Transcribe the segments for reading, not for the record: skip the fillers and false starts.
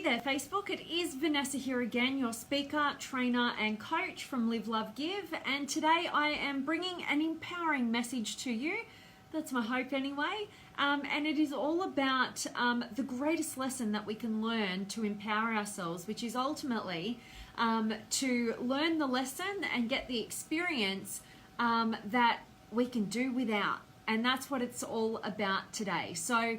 there, Facebook. It is Vanessa here again, your speaker, trainer, and coach from Live, Love, Give. And today I am bringing an empowering message to you. That's my hope anyway. And it is all about the greatest lesson that we can learn to empower ourselves, which is ultimately to learn the lesson and get the experience that we can do without. And that's what it's all about today. So,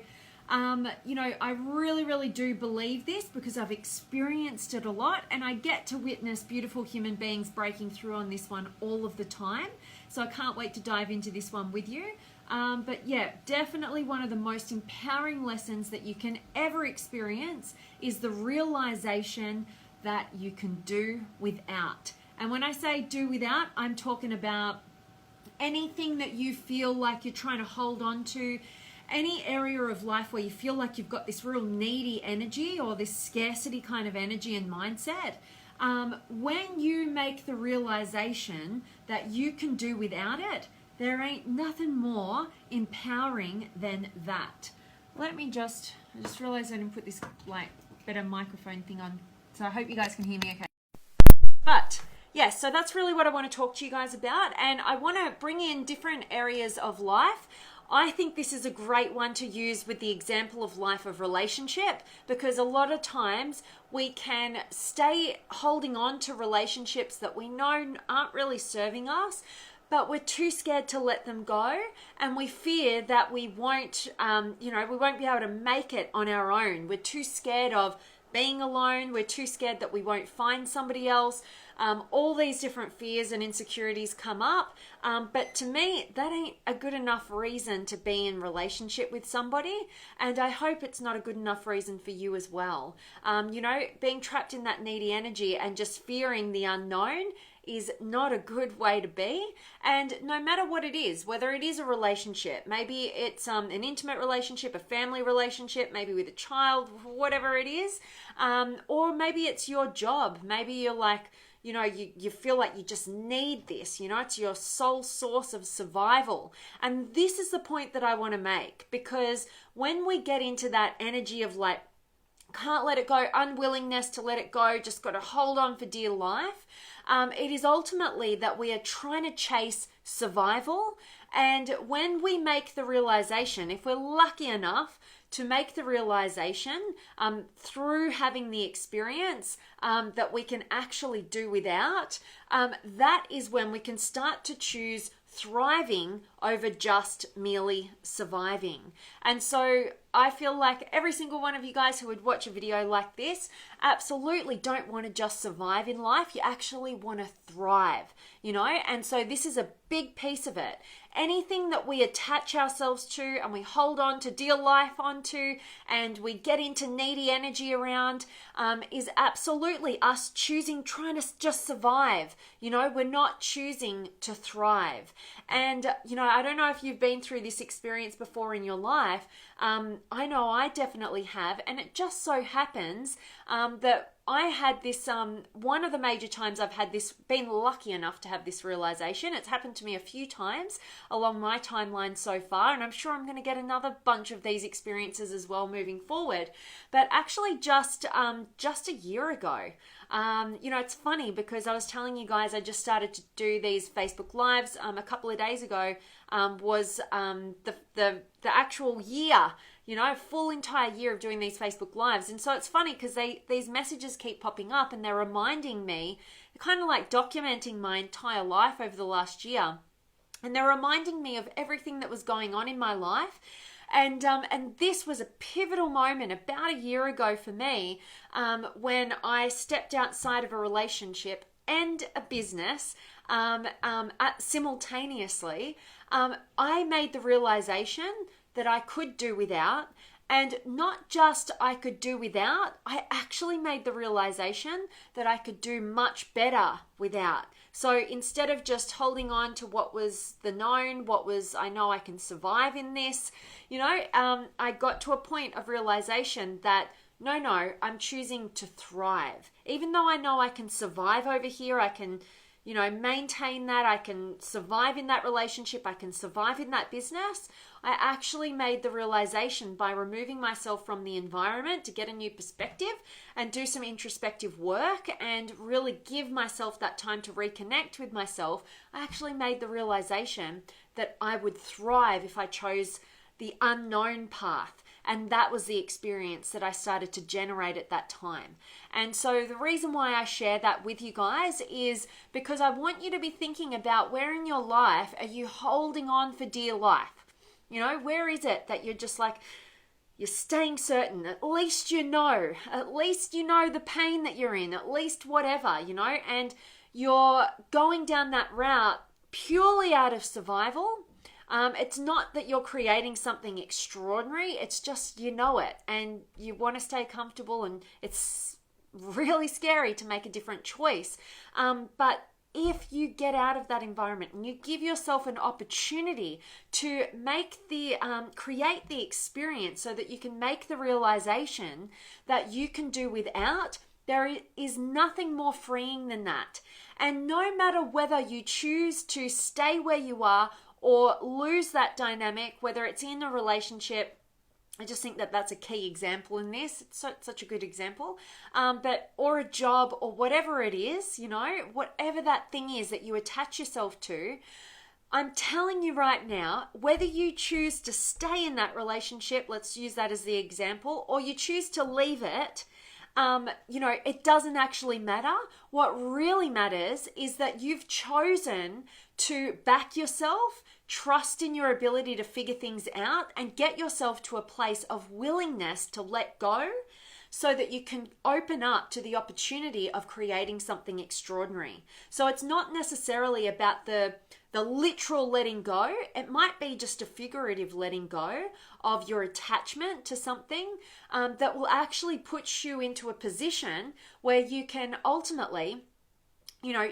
you know, I really do believe this because I've experienced it a lot, and I get to witness beautiful human beings breaking through on this one all of the time. So I can't wait to dive into this one with you. But yeah, definitely one of the most empowering lessons that you can ever experience is the realization that you can do without. And when I say do without, I'm talking about anything that you feel like you're trying to hold on to, any area of life where you feel like you've got this real needy energy or this scarcity kind of energy and mindset. When you make the realization that you can do without it, there ain't nothing more empowering than that. I just realized I didn't put this like better microphone thing on, so I hope you guys can hear me okay. But yes, so that's really what I want to talk to you guys about, and I want to bring in different areas of life. I think this is a great one to use with the example of life of relationship, because a lot of times we can stay holding on to relationships that we know aren't really serving us, but we're too scared to let them go, and we fear that we won't, we won't be able to make it on our own. We're too scared of being alone. We're too scared that we won't find somebody else. All these different fears and insecurities come up. But to me, that ain't a good enough reason to be in relationship with somebody. And I hope it's not a good enough reason for you as well. Being trapped in that needy energy and just fearing the unknown is not a good way to be. And no matter what it is, whether it is a relationship, maybe it's an intimate relationship, a family relationship, maybe with a child, whatever it is, or maybe it's your job. Maybe you're like, you feel like you just need this, it's your sole source of survival. And this is the point that I want to make, because when we get into that energy of like, can't let it go, unwillingness to let it go, just got to hold on for dear life, it is ultimately that we are trying to chase survival. And when we make the realization, if we're lucky enough to make the realization through having the experience that we can actually do without, that is when we can start to choose thriving over just merely surviving. And so I feel like every single one of you guys who would watch a video like this absolutely don't want to just survive in life. You actually want to thrive, and so this is a big piece of it. Anything that we attach ourselves to and we hold on to dear life onto and we get into needy energy around is absolutely us trying to just survive. We're not choosing to thrive. And, I don't know if you've been through this experience before in your life. I know I definitely have. And it just so happens that I had this, one of the major times I've had this, been lucky enough to have this realization. It's happened to me a few times along my timeline so far, and I'm sure I'm going to get another bunch of these experiences as well moving forward. But actually just a year ago, it's funny because I was telling you guys I just started to do these Facebook Lives a couple of days ago, was the actual year, full entire year of doing these Facebook Lives. And so it's funny because these messages keep popping up and they're reminding me, kind of like documenting my entire life over the last year. And they're reminding me of everything that was going on in my life. And this was a pivotal moment about a year ago for me, when I stepped outside of a relationship and a business simultaneously. I made the realization that I could do without, and not just I could do without, I actually made the realization that I could do much better without. So instead of just holding on to what was the known, I know I can survive in this, I got to a point of realization that no, I'm choosing to thrive. Even though I know I can survive over here, I can maintain that. I can survive in that relationship. I can survive in that business. I actually made the realization by removing myself from the environment to get a new perspective and do some introspective work and really give myself that time to reconnect with myself. I actually made the realization that I would thrive if I chose the unknown path. And that was the experience that I started to generate at that time. And so the reason why I share that with you guys is because I want you to be thinking about where in your life are you holding on for dear life? Where is it that you're just like, you're staying certain, at least you know the pain that you're in, at least whatever, and you're going down that route purely out of survival. It's not that you're creating something extraordinary. It's just you know it and you want to stay comfortable, and it's really scary to make a different choice. But if you get out of that environment and you give yourself an opportunity to create the experience so that you can make the realization that you can do without, there is nothing more freeing than that. And no matter whether you choose to stay where you are or lose that dynamic, whether it's in a relationship, I just think that that's a key example in this. It's such a good example. Or a job or whatever it is, whatever that thing is that you attach yourself to, I'm telling you right now, whether you choose to stay in that relationship, let's use that as the example, or you choose to leave it, it doesn't actually matter. What really matters is that you've chosen to back yourself, trust in your ability to figure things out, and get yourself to a place of willingness to let go so that you can open up to the opportunity of creating something extraordinary. So it's not necessarily about the literal letting go. It might be just a figurative letting go of your attachment to something that will actually put you into a position where you can ultimately,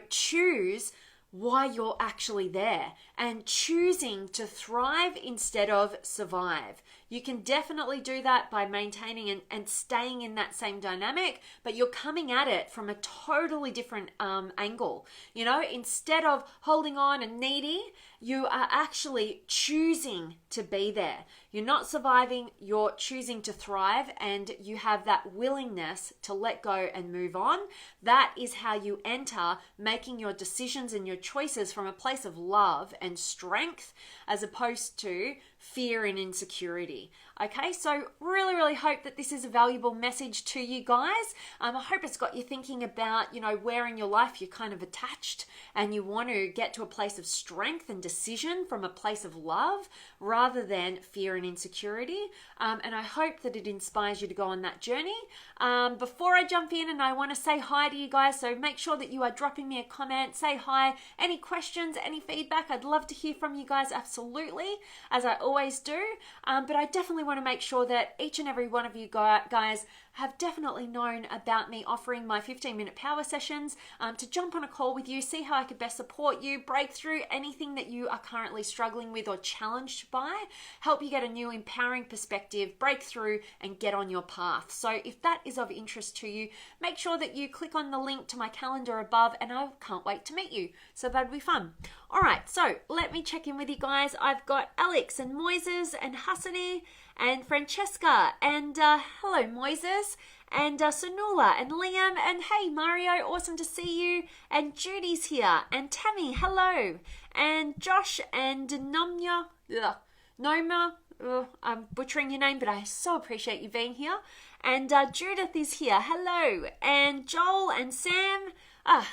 choose why you're actually there and choosing to thrive instead of survive. You can definitely do that by maintaining and staying in that same dynamic, but you're coming at it from a totally different angle. Instead of holding on and needy, you are actually choosing to be there. You're not surviving, you're choosing to thrive, and you have that willingness to let go and move on. That is how you enter making your decisions and your choices from a place of love and strength as opposed to fear and insecurity. Okay, so really, really hope that this is a valuable message to you guys. I hope it's got you thinking about, where in your life you're kind of attached and you want to get to a place of strength and decision from a place of love rather than fear and insecurity. And I hope that it inspires you to go on that journey. Before I jump in, and I want to say hi to you guys, so make sure that you are dropping me a comment, say hi, any questions, any feedback. I'd love to hear from you guys, absolutely, as I always do. But I definitely want to make sure that each and every one of you guys have definitely known about me offering my 15-minute power sessions to jump on a call with you, see how I could best support you, break through anything that you are currently struggling with or challenged by, help you get a new empowering perspective, break through and get on your path. So if that is of interest to you, make sure that you click on the link to my calendar above, and I can't wait to meet you. So that'd be fun. All right, so let me check in with you guys. I've got Alex and Moises and Hassani and Francesca and hello Moises and Sonula and Liam and hey Mario, awesome to see you, and Judy's here and Tammy, hello, and Josh and Noma, I'm butchering your name, but I so appreciate you being here, and Judith is here, hello, and Joel and Sam.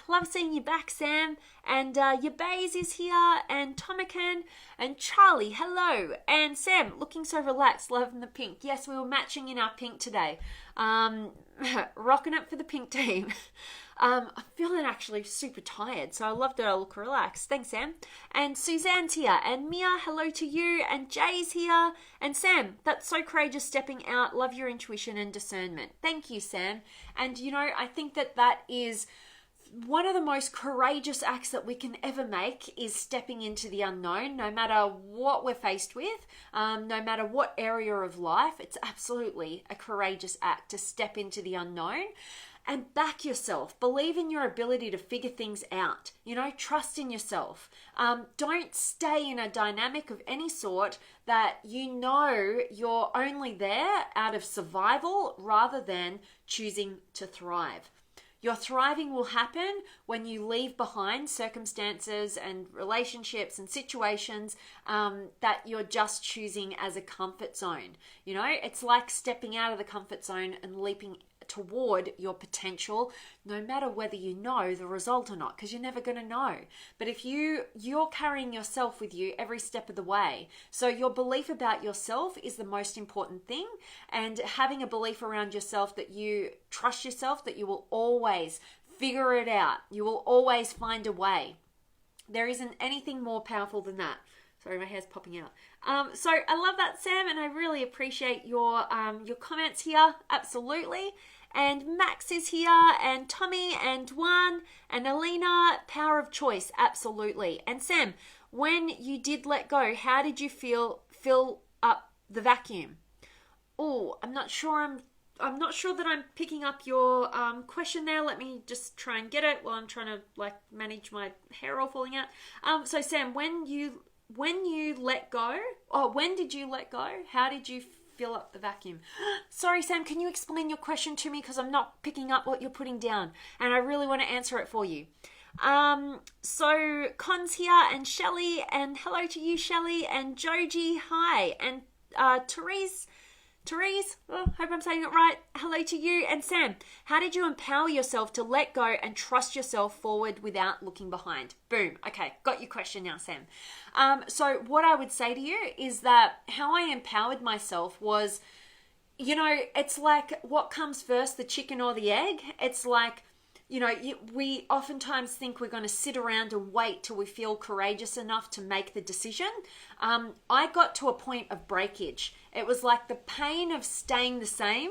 Love seeing you back, Sam. And Yabaz is here, and Tomakan, and Charlie, hello. And Sam, looking so relaxed, loving the pink. Yes, we were matching in our pink today. Rocking it for the pink team. I'm feeling actually super tired, so I love that I look relaxed. Thanks, Sam. And Suzanne's here, and Mia, hello to you, and Jay's here, and Sam, that's so courageous stepping out. Love your intuition and discernment. Thank you, Sam. And, I think that is one of the most courageous acts that we can ever make is stepping into the unknown, no matter what we're faced with, no matter what area of life. It's absolutely a courageous act to step into the unknown. and back yourself. Believe in your ability to figure things out. Trust in yourself. Don't stay in a dynamic of any sort that you're only there out of survival rather than choosing to thrive. Your thriving will happen when you leave behind circumstances and relationships and situations that you're just choosing as a comfort zone. It's like stepping out of the comfort zone and leaping toward your potential, no matter whether you know the result or not, because you're never going to know. But if you're carrying yourself with you every step of the way, so your belief about yourself is the most important thing, and having a belief around yourself that you trust yourself, that you will always figure it out, you will always find a way. There isn't anything more powerful than that. Sorry, my hair's popping out. So I love that, Sam, and I really appreciate your comments here. Absolutely. And Max is here, and Tommy, and Juan, and Alina. Power of choice, absolutely. And Sam, when you did let go, how did you fill up the vacuum? Oh, I'm not sure that I'm picking up your question there. Let me just try and get it while I'm trying to manage my hair all falling out. So Sam, when you let go, when did you let go? How did you fill up the vacuum? Sorry, Sam, can you explain your question to me? Because I'm not picking up what you're putting down, and I really want to answer it for you. So Con's here, and Shelley, and hello to you, Shelley, and Joji, hi, and Therese, hope I'm saying it right. Hello to you. And Sam, how did you empower yourself to let go and trust yourself forward without looking behind? Boom. Okay, got your question now, Sam. So what I would say to you is that how I empowered myself was, it's like what comes first, the chicken or the egg? It's like, we oftentimes think we're going to sit around and wait till we feel courageous enough to make the decision. I got to a point of breakage. It was like the pain of staying the same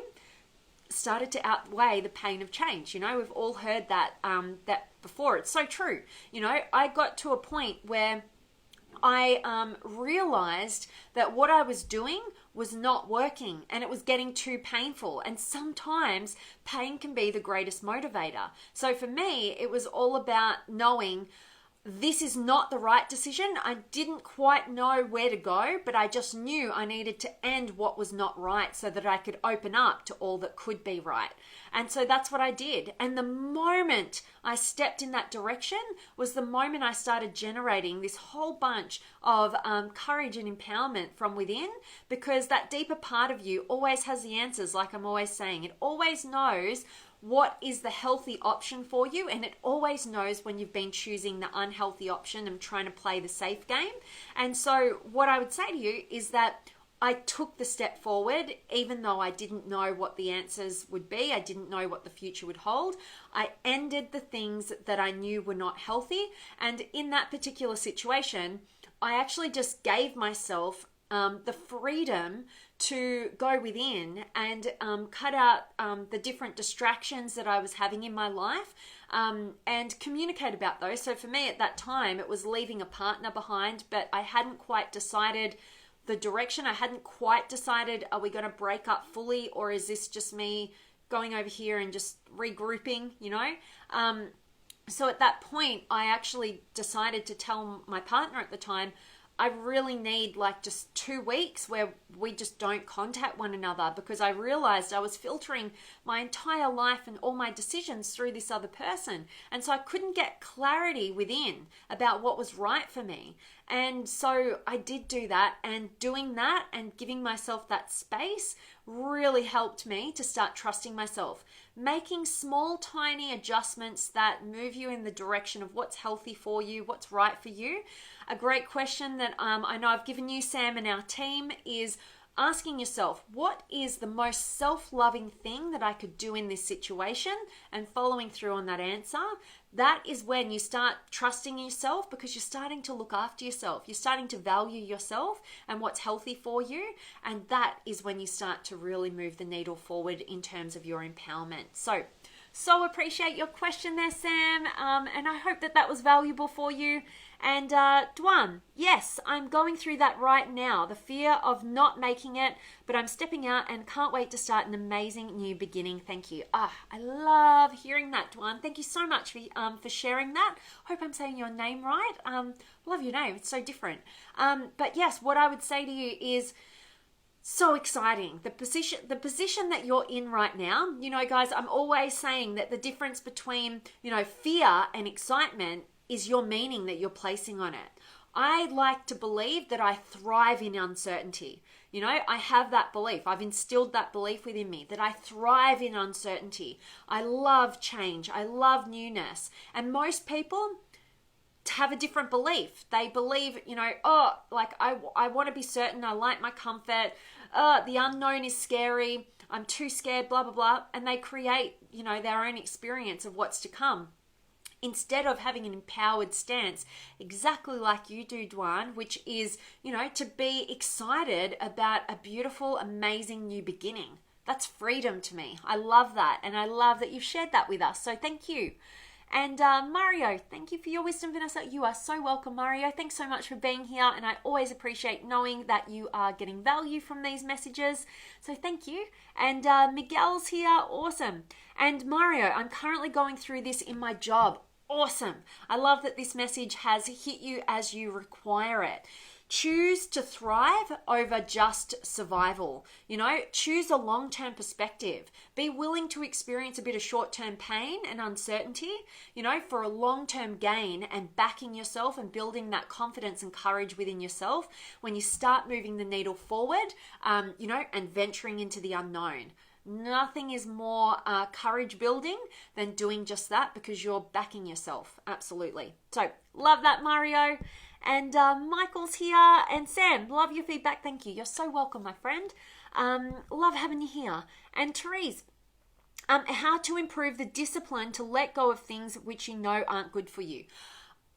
started to outweigh the pain of change. We've all heard that before. It's so true. I got to a point where I realized that what I was doing was not working, and it was getting too painful. And sometimes pain can be the greatest motivator. So for me, it was all about knowing this is not the right decision. I didn't quite know where to go, but I just knew I needed to end what was not right so that I could open up to all that could be right. And so that's what I did. And the moment I stepped in that direction was the moment I started generating this whole bunch of courage and empowerment from within, because that deeper part of you always has the answers, like I'm always saying. It always knows what is the healthy option for you, and it always knows when you've been choosing the unhealthy option and trying to play the safe game. And so what I would say to you is that I took the step forward, even though I didn't know what the answers would be. I didn't know what the future would hold. I ended the things that I knew were not healthy. And in that particular situation, I actually just gave myself the freedom to go within and cut out the different distractions that I was having in my life and communicate about those. So for me at that time, it was leaving a partner behind, but I hadn't quite decided the direction. I hadn't quite decided, are we going to break up fully, or is this just me going over here and just regrouping, So at that point, I actually decided to tell my partner at the time, I really need just 2 weeks where we just don't contact one another, because I realized I was filtering my entire life and all my decisions through this other person. And so I couldn't get clarity within about what was right for me. And so I did do that, and doing that and giving myself that space really helped me to start trusting myself. Making small, tiny adjustments that move you in the direction of what's healthy for you, what's right for you. A great question that I know I've given you, Sam, and our team is asking yourself, what is the most self-loving thing that I could do in this situation, and following through on that answer. That is when you start trusting yourself, because you're starting to look after yourself. You're starting to value yourself and what's healthy for you. And that is when you start to really move the needle forward in terms of your empowerment. So appreciate your question there, Sam. And I hope that was valuable for you. And Dwan, yes, I'm going through that right now. The fear of not making it, but I'm stepping out and can't wait to start an amazing new beginning. Thank you. I love hearing that, Dwan. Thank you so much for sharing that. Hope I'm saying your name right. Love your name. It's so different. But yes, what I would say to you is, so exciting. The position that you're in right now, you know, guys, I'm always saying that the difference between, you know, fear and excitement is your meaning that you're placing on it. I like to believe that I thrive in uncertainty. You know, I have that belief. I've instilled that belief within me that I thrive in uncertainty. I love change. I love newness. And most people have a different belief. They believe, you know, I want to be certain. I like my comfort. The unknown is scary. I'm too scared, blah, blah, blah. And they create, you know, their own experience of what's to come, instead of having an empowered stance, exactly like you do, Dwan, which is, you know, to be excited about a beautiful, amazing new beginning. That's freedom to me. I love that. And I love that you've shared that with us. So thank you. And Mario, thank you for your wisdom, Vanessa. You are so welcome, Mario. Thanks so much for being here. And I always appreciate knowing that you are getting value from these messages. So thank you. And Miguel's here. Awesome. And Mario, I'm currently going through this in my job. Awesome. I love that this message has hit you as you require it. Choose to thrive over just survival. You know, choose a long-term perspective. Be willing to experience a bit of short-term pain and uncertainty, you know, for a long-term gain, and backing yourself and building that confidence and courage within yourself when you start moving the needle forward, you know, and venturing into the unknown. Nothing is more courage building than doing just that, because you're backing yourself. Absolutely. So love that, Mario. And Michael's here. And Sam, love your feedback. Thank you. You're so welcome, my friend. Love having you here. And Therese, how to improve the discipline to let go of things which you know aren't good for you.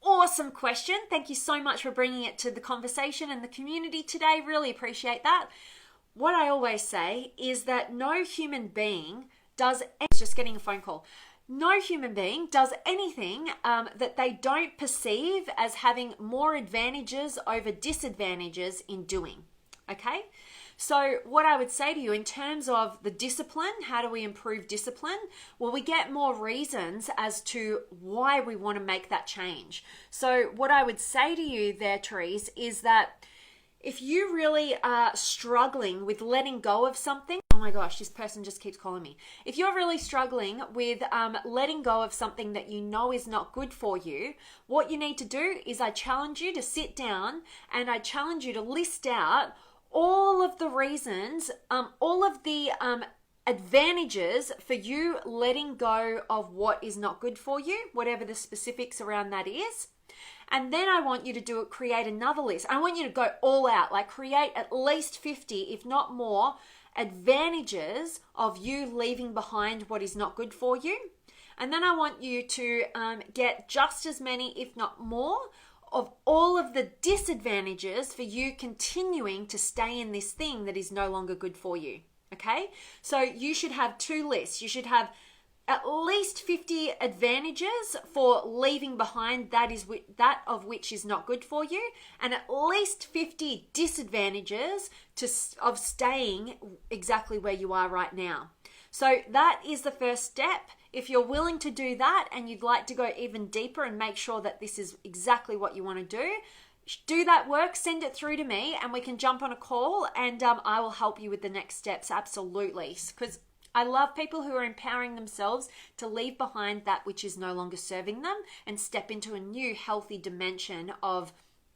Awesome question. Thank you so much for bringing it to the conversation and the community today. Really appreciate that. What I always say is that no human being does, just getting a phone call, no human being does anything that they don't perceive as having more advantages over disadvantages in doing. Okay? So what I would say to you in terms of the discipline, how do we improve discipline? Well, we get more reasons as to why we want to make that change. So what I would say to you there, Therese, is that if you really are struggling with letting go of something, oh my gosh, this person just keeps calling me. If you're really struggling with letting go of something that you know is not good for you, what you need to do is I challenge you to sit down and I challenge you to list out all of the reasons, all of the advantages for you letting go of what is not good for you, whatever the specifics around that is. And then I want you to create another list. I want you to go all out, like create at least 50, if not more, advantages of you leaving behind what is not good for you. And then I want you to get just as many, if not more, of all of the disadvantages for you continuing to stay in this thing that is no longer good for you. Okay? So you should have two lists. You should have at least 50 advantages for leaving behind that of which is not good for you, and at least 50 disadvantages of staying exactly where you are right now. So that is the first step. If you're willing to do that and you'd like to go even deeper and make sure that this is exactly what you want to do that work, send it through to me and we can jump on a call and I will help you with the next steps. Absolutely. Because I love people who are empowering themselves to leave behind that which is no longer serving them and step into a new healthy dimension of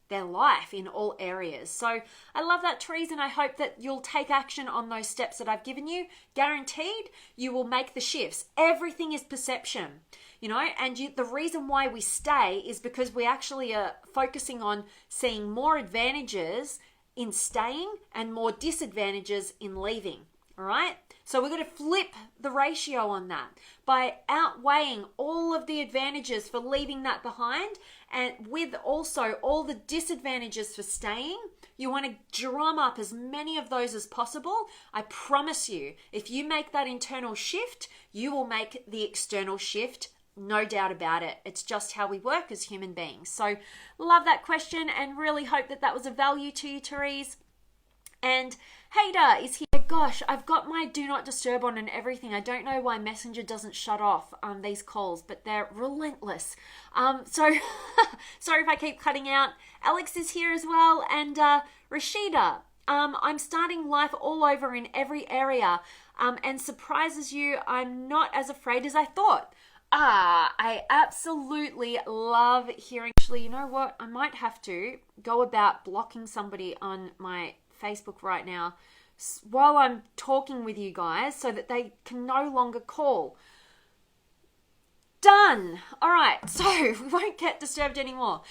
their life in all areas. So I love that, Therese, and I hope that you'll take action on those steps that I've given you. Guaranteed, you will make the shifts. Everything is perception, you know, and the reason why we stay is because we actually are focusing on seeing more advantages in staying and more disadvantages in leaving. All right. So we're going to flip the ratio on that by outweighing all of the advantages for leaving that behind, and with also all the disadvantages for staying. You want to drum up as many of those as possible. I promise you, if you make that internal shift, you will make the external shift No doubt about it. It's just how we work as human beings. So love that question and really hope that that was of value to you, Therese. And Hader is here. Gosh, I've got my do not disturb on and everything. I don't know why Messenger doesn't shut off these calls, but they're relentless. So sorry if I keep cutting out. Alex is here as well. And Rashida, I'm starting life all over in every area and surprises you. I'm not as afraid as I thought. I absolutely love hearing. Actually, you know what? I might have to go about blocking somebody on my Facebook right now while I'm talking with you guys so that they can no longer call. Done. All right, so we won't get disturbed anymore.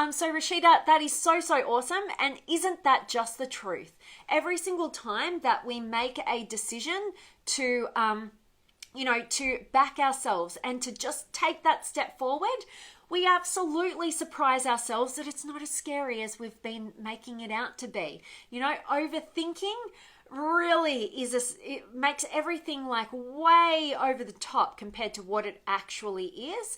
So Rashida, that is so awesome. And isn't that just the truth? Every single time that we make a decision to to back ourselves and to just take that step forward, we absolutely surprise ourselves that it's not as scary as we've been making it out to be. Overthinking really it makes everything like way over the top compared to what it actually is.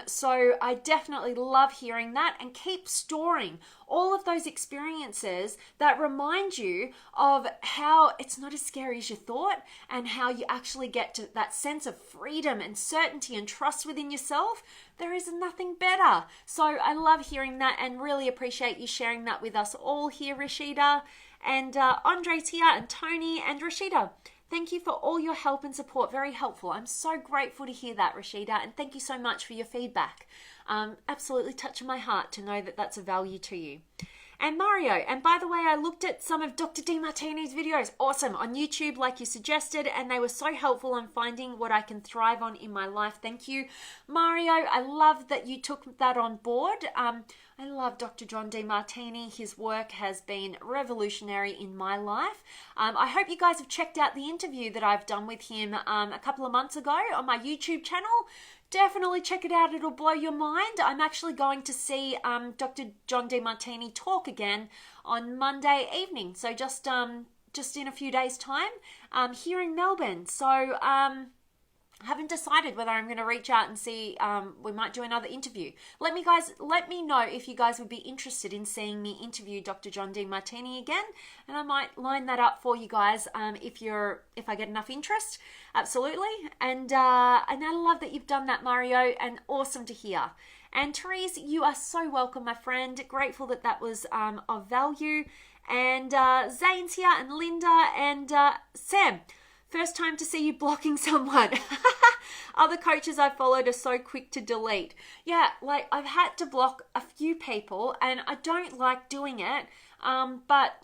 So I definitely love hearing that, and keep storing all of those experiences that remind you of how it's not as scary as you thought, and how you actually get to that sense of freedom and certainty and trust within yourself. There is nothing better. So I love hearing that and really appreciate you sharing that with us all here, Rashida. And Andre's here, and Tony, and Rashida. Thank you for all your help and support. Very helpful. I'm so grateful to hear that, Rashida. And thank you so much for your feedback. Absolutely touching my heart to know that that's a value to you. And Mario, and by the way, I looked at some of Dr. Demartini's videos, awesome, on YouTube like you suggested, and they were so helpful on finding what I can thrive on in my life. Thank you, Mario. I love that you took that on board. I love Dr. John Demartini. His work has been revolutionary in my life. I hope you guys have checked out the interview that I've done with him a couple of months ago on my YouTube channel. Definitely check it out. It'll blow your mind. I'm actually going to see Dr. John Demartini talk again on Monday evening. So just in a few days' time here in Melbourne. So haven't decided whether I'm going to reach out and see. We might do another interview. Let me know if you guys would be interested in seeing me interview Dr. John Demartini again, and I might line that up for you guys if I get enough interest. Absolutely. And I love that you've done that, Mario, and awesome to hear. And Therese, you are so welcome, my friend. Grateful that was of value. And Zane's here, and Linda, and Sam. First time to see you blocking someone. Other coaches I followed are so quick to delete. Yeah, like I've had to block a few people, and I don't like doing it. But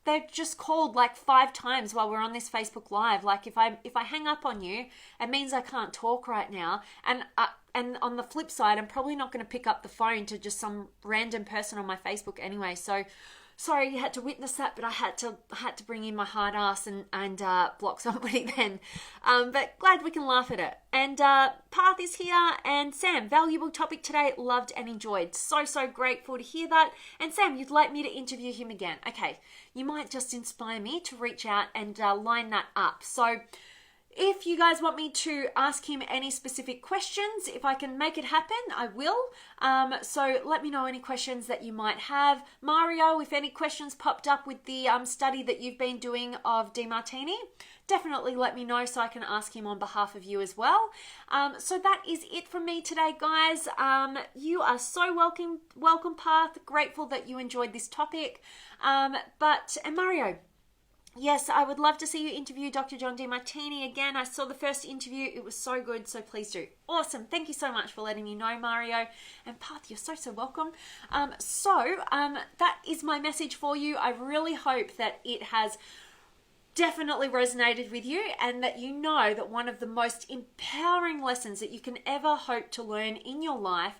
they've just called like 5 times while we're on this Facebook Live. Like if I hang up on you, it means I can't talk right now. And on the flip side, I'm probably not going to pick up the phone to just some random person on my Facebook anyway. So sorry you had to witness that, but I had to bring in my hard ass and block somebody then. But glad we can laugh at it. And Path is here, and Sam, valuable topic today, loved and enjoyed. So grateful to hear that. And Sam, you'd like me to interview him again. Okay, you might just inspire me to reach out and line that up. So if you guys want me to ask him any specific questions, if I can make it happen, I will. So let me know any questions that you might have. Mario, if any questions popped up with the study that you've been doing of Demartini, definitely let me know so I can ask him on behalf of you as well. So that is it from me today, guys. You are so welcome, Path. Grateful that you enjoyed this topic. And Mario, yes, I would love to see you interview Dr. John Demartini again. I saw the first interview. It was so good, so please do. Awesome. Thank you so much for letting me know, Mario. And Path, you're so welcome. That is my message for you. I really hope that it has definitely resonated with you, and that you know that one of the most empowering lessons that you can ever hope to learn in your life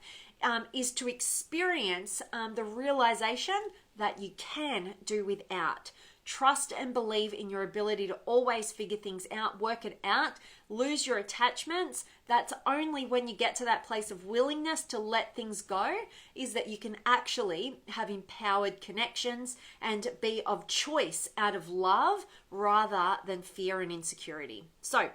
is to experience the realization that you can do without. Trust and believe in your ability to always figure things out, work it out, lose your attachments. That's only when you get to that place of willingness to let things go is that you can actually have empowered connections and be of choice out of love rather than fear and insecurity. So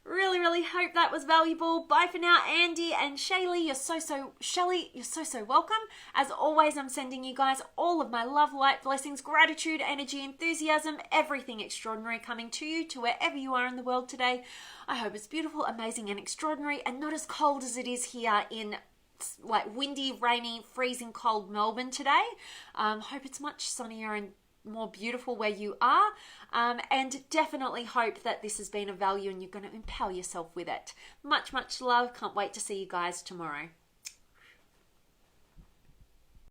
Really hope that was valuable. Bye for now, Andy and Shaylee. You're so welcome. As always, I'm sending you guys all of my love, light, blessings, gratitude, energy, enthusiasm, everything extraordinary coming to you, to wherever you are in the world today. I hope it's beautiful, amazing, and extraordinary, and not as cold as it is here in like windy, rainy, freezing cold Melbourne today. Hope it's much sunnier and more beautiful where you are, and definitely hope that this has been of value and you're going to empower yourself with it. Much love. Can't wait to see you guys tomorrow.